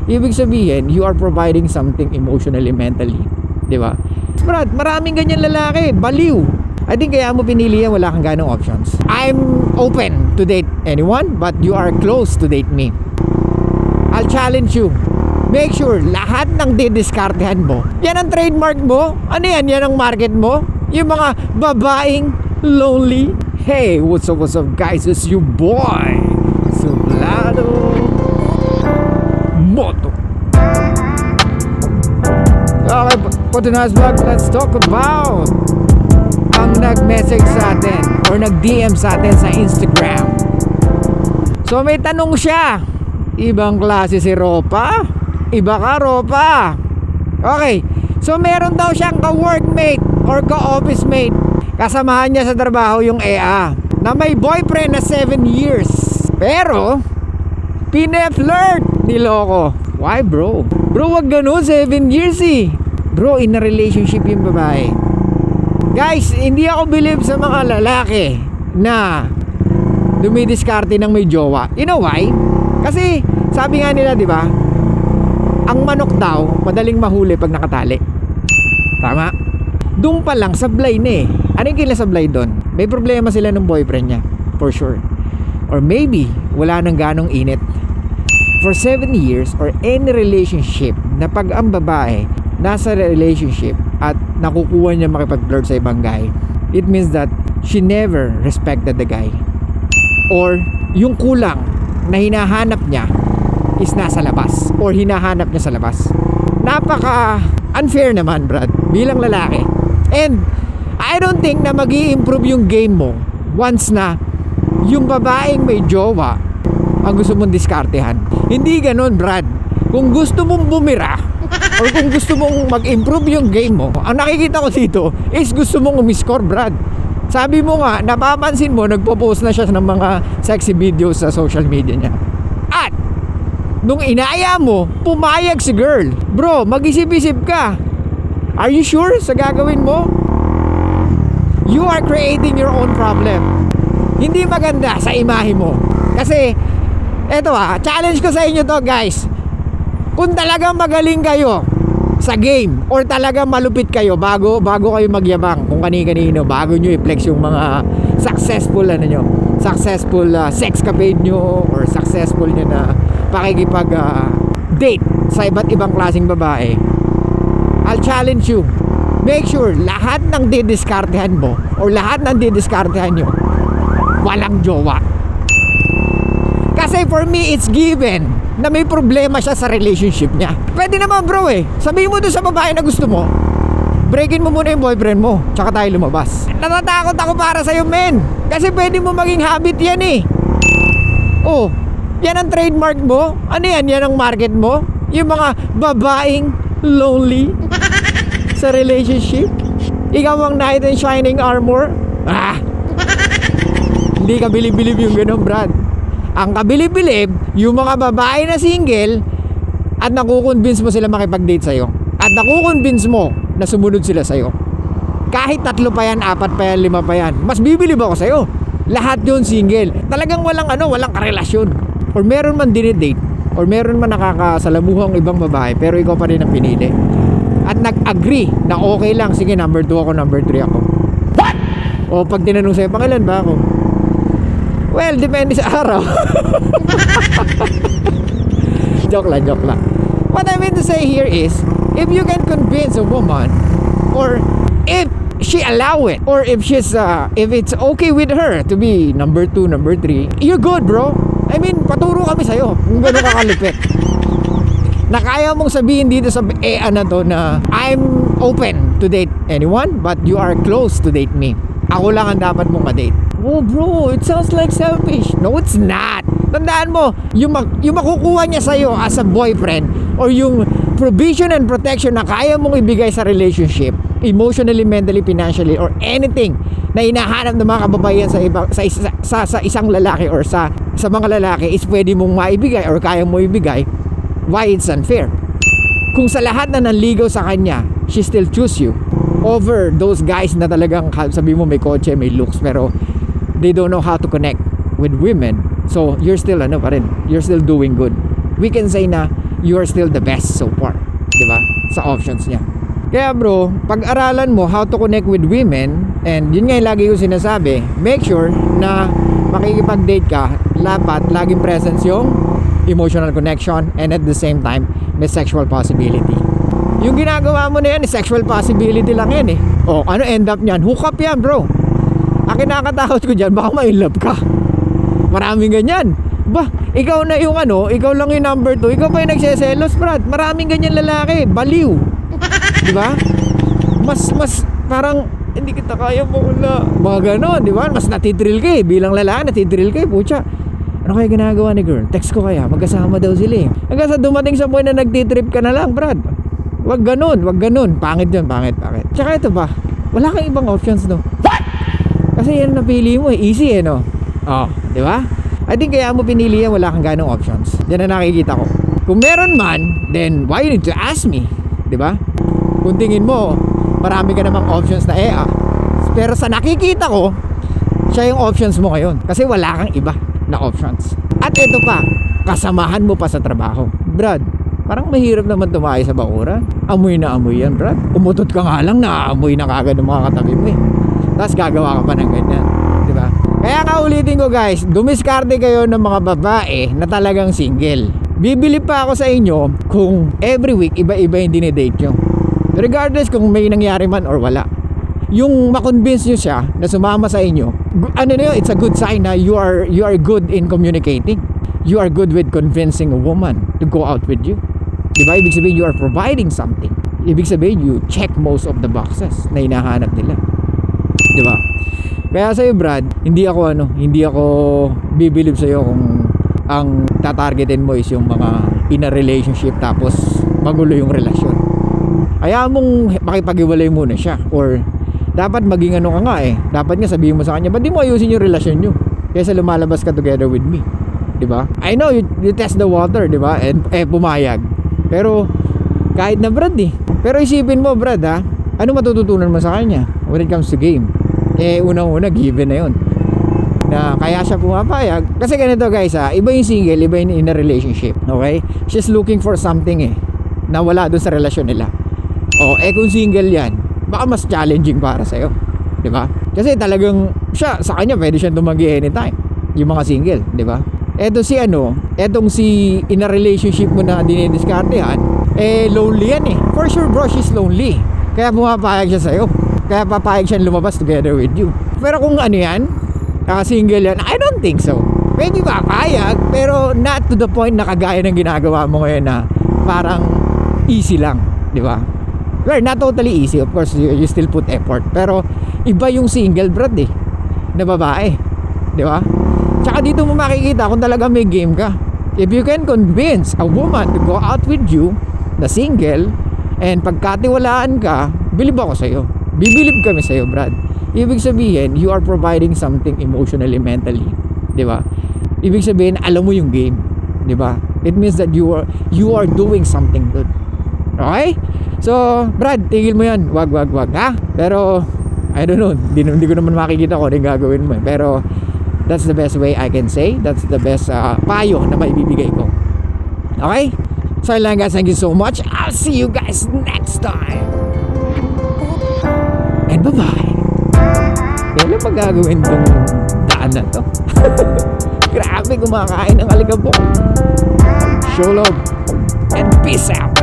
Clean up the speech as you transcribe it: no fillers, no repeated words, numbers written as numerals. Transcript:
ibig sabihin, you are providing something emotionally, mentally. Di ba? Brad, maraming ganyan lalaki. Baliw. I think kaya mo pinili yan, wala kang ganong options. I'm open to date anyone, but you are close to date me. I'll challenge you. Make sure lahat ng didiskartehan mo, yan ang trademark mo. Ano yan? Yan ang market mo. Yung mga babaeng lonely. Hey, what's up guys? It's your boy Sublado Moto. Okay, for tonight's vlog, let's talk about ang nag-message sa atin or nag-DM sa atin sa Instagram. So may tanong siya, ibang klase si Ropa? Iba ka, Ropa? Okay, so meron daw siyang ka-workmate or ka-office mate, kasamahan niya sa trabaho yung EA, na may boyfriend na 7 years. Pero pine-flirt, niloko. Why bro? Bro, wag ganun, 7 years eh. Bro, in a relationship yung babae. Guys, hindi ako believe sa mga lalaki na dumidiskarte ng may jowa. You know why? Kasi sabi nga nila, di ba, ang manok daw madaling mahuli pag nakatali. Tama? Doon pa lang sablay na eh. Ano yung kinasablay doon? May problema sila ng boyfriend niya, for sure. Or maybe wala nang ganong init. For 7 years or any relationship na pag ang babae nasa relationship at nakukuha niya makipag-flirt sa ibang guy, it means that she never respected the guy, or yung kulang na hinahanap niya is nasa labas or hinahanap niya sa labas. Napaka unfair naman, Brad, bilang lalaki. And I don't think na mag-i-improve yung game mo once na yung babaeng may jowa ang gusto mong diskartehan. Hindi ganun, Brad. Kung gusto mong bumira or kung gusto mong mag-improve yung game mo, ang nakikita ko dito is gusto mong umiscore, Brad. Sabi mo nga, napapansin mo, nagpo-post na siya ng mga sexy videos sa social media niya. At nung inaya mo, pumayag si girl. Bro, mag-isip-isip ka. Are you sure sa gagawin mo? You are creating your own problem. Hindi maganda sa imahe mo. Kasi eto challenge ko sa inyo to, guys. Kung talagang magaling kayo sa game or talagang malupit kayo bago kayo magyabang kung kani-kanino, bago nyo i-flex yung mga successful successful sexcapade nyo or successful nyo na pakikipag date sa iba't ibang klaseng babae, I'll challenge you. Make sure lahat ng didiskartehan mo or lahat ng didiskartehan nyo walang jowa. Kasi for me, it's given na may problema siya sa relationship niya. Pwede naman bro sabihin mo doon sa babae na gusto mo, breakin mo muna yung boyfriend mo, tsaka tayo lumabas. Natatakot ako para sa'yo, men. Kasi pwede mo maging habit yan Oh, yan ang trademark mo. Ano yan? Yan ang market mo. Yung mga babaeng lonely sa relationship. Ikaw ang knight in shining armor. Hindi ka bilib-bilib yung ganun, Brad. Ang kabilib-bilib, yung mga babae na single at nakukonvince mo sila makipag-date sa'yo. At nakukonvince mo na sumunod sila sa'yo. Kahit 3 pa yan, 4 pa yan, 5 pa yan, mas bibilib ako sa'yo. Lahat yun single. Talagang walang karelasyon. Or meron man dinidate, or meron man nakakasalamuhang ibang babae, pero ikaw pa rin ang pinili. At nag-agree na okay lang, sige, number 2 ako, number 3 ako. What? O pag tinanong sa'yo, pangilan ba ako? Well, depende sa araw. Joke lang. What I mean to say here is, if you can convince a woman, or if she allow it, or if she's if it's okay with her to be number 2, number 3, you're good, bro. I mean, paturo kami sa'yo kung gano'n ka kalupit. Na kaya mong sabihin dito sa EA na to na I'm open to date anyone, but you are close to date me. Ako lang ang dapat mong ma-date. Oh bro, it sounds like selfish. No, it's not. Tandaan mo, yung makukuha niya sa'yo as a boyfriend, or yung provision and protection na kaya mong ibigay sa relationship, emotionally, mentally, financially, or anything na hinahanap ng mga kababaihan sa isang lalaki or sa mga lalaki is pwede mong maibigay or kaya mo ibigay. Why it's unfair? Kung sa lahat na nanligaw sa kanya, she still choose you over those guys na talagang sabi mo may kotse, may looks, pero they don't know how to connect with women. So you're still you're still doing good. We can say na you are still the best so far, di ba? Sa options niya. Kaya bro, pag-aralan mo how to connect with women, and yun nga yung lagi ko sinasabi, make sure na makikipag-date ka, dapat laging presence yung emotional connection, and at the same time, may sexual possibility. Yung ginagawa mo na yan, sexual possibility lang yan eh. O, ano end up niyan? Hook up yan bro. Ang kinakatakot ko dyan, baka ma-inlove ka. Maraming ganyan. Bah, ikaw na yung ikaw lang yung number 2, ikaw pa yung nagseselos, Brad. Maraming ganyan lalaki, baliw. Di ba? Mas parang hindi kita kaya mo wala. Mga ganon, di ba? Mas natitrill ka eh. Bilang lalaki, natitrill ka eh. Pucha, ano kaya ginagawa ni girl? Text ko kaya, magkasama daw sila eh. Hanggang sa dumating sa point na nagtitrip ka na lang, Brad. Wag ganon, wag ganon. Pangit yun, pangit. Tsaka ito ba? Wala kang ibang options, no? What? Kasi yan napili mo eh. Easy eh, no? Oh, di ba? I think kaya mo pinili yan, wala kang ganong options. Yan na nakikita ko. Kung meron man, then why you need to ask me? Di ba? Kung tingin mo, marami ka namang options na pero sa nakikita ko, siya yung options mo ngayon. Kasi wala kang iba na options. At ito pa, kasamahan mo pa sa trabaho. Brad, parang mahirap naman tumayo sa bakuran. Amoy na amoy yan, Brad. Umutot ka nga lang, naaamoy na kagad ng mga katabi mo eh. Tapos gagawa ka pa ng ganyan. Di ba? Kaya nga ulitin ko guys, dumiskarte kayo ng mga babae na talagang single. Bibili pa ako sa inyo kung every week iba-iba yung dinidate nyo. Regardless kung may nangyari man or wala. Yung makonvince nyo siya na sumama sa inyo, it's a good sign na you are good in communicating. You are good with convincing a woman to go out with you. Diba? Ibig sabihin you are providing something. Ibig sabihin you check most of the boxes na hinahanap nila. Diba? Kaya sa'yo Brad, hindi ako bibilib sa'yo kung ang tatargetin mo is yung mga in a relationship tapos magulo yung relasyon. Kaya mong makipag-iwalay muna siya, or dapat maging ka nga eh. Dapat nga sabihin mo sa kanya, ba't di mo ayusin yung relasyon nyo kaysa lumalabas ka together with me? Diba? I know you test the water, diba? And pumayag. Pero kahit na Brad eh. Pero isipin mo Brad ha, ano matututunan mo sa kanya when it comes to game? Unang-una given na yun na kaya siya pumapayag. Kasi ganito guys ha, iba yung single, iba yung in a relationship. Okay? She's looking for something eh na wala dun sa relasyon nila. Kung single yan, baka mas challenging para sa'yo. Diba? Kasi talagang siya, sa kanya pwede siyang tumanggi anytime. Yung mga single, diba? Etong si in a relationship mo na dinidiskartehan, lonely yan eh. For sure bro, she's lonely. Kaya pumapayag siya sa'yo. Kaya papayag siya lumabas together with you. Pero kung single yan, I don't think so. Pwede papayag, pero not to the point na kagaya ng ginagawa mo ngayon na parang easy lang, di ba? Well, not totally easy, of course, you still put effort. Pero iba yung single Brad eh, na babae, di ba? Tsaka dito mo makikita kung talaga may game ka. If you can convince a woman to go out with you, na single, and pagkatiwalaan ka, bilib ako sa'yo. Bibilib kami sa'yo, Brad. Ibig sabihin, you are providing something emotionally, mentally. Di ba? Ibig sabihin, alam mo yung game. Di ba? It means that you are doing something good. Okay? So, Brad, tigil mo yan. Wag, ha? Pero, I don't know. Hindi ko naman makikita ko ano yung gagawin mo. Pero, that's the best way I can say. That's the best payo na maibibigay ko. Okay? So, lang guys. Thank you so much. I'll see you guys next time. And bye-bye. Kailan pa gagawin tong daan na to? Grabe, kumakain ng alikabok. Show love and peace out.